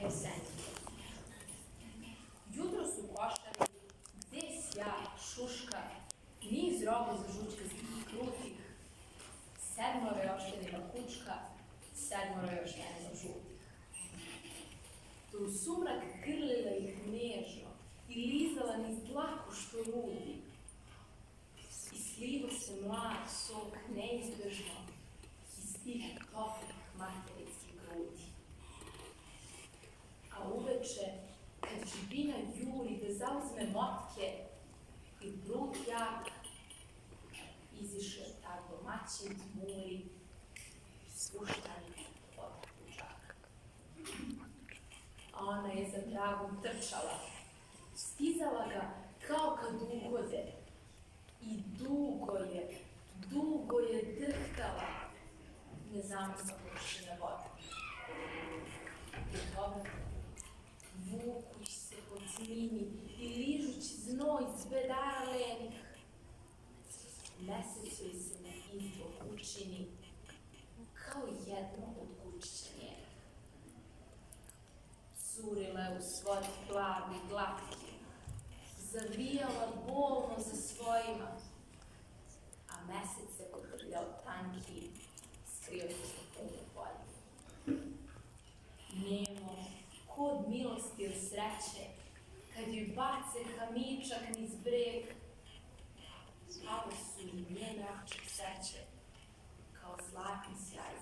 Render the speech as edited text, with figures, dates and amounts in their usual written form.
jesenje. Jutro su košari, gde sja, šuška, niz robu za žučkastih krutih, sedmoro još jedina kučka, sedmoro još jedina žutih. Tu sumrak grlila ih nežno i lizala niz dlaku što rudi. I slivo se mlad sok neizbežno iz tih toplih materinskih grudi. A uveče, kad živina juri da zauzme motke i brud jak, iziše ta domaćin tmuri spuštani od kućaka. A ona je za dragom trčala, stizala ga kao kad ugode i dugo je drhtala nezamisla površine vode. Dobro, vukući se po cmini i ližući znoj s bedara lenih, mesec joj se na izbog učini kao jedno od kučića njenih. Curila je u svoj plavi glatki, zavijala bolno za svojima, a mesec se kotrljao tanki, skrio se puno polje. Nemo, kod milosti ili sreće, kad joj bace hamičak niz breg, pale su i njene oči sreće, kao zlatni sjaj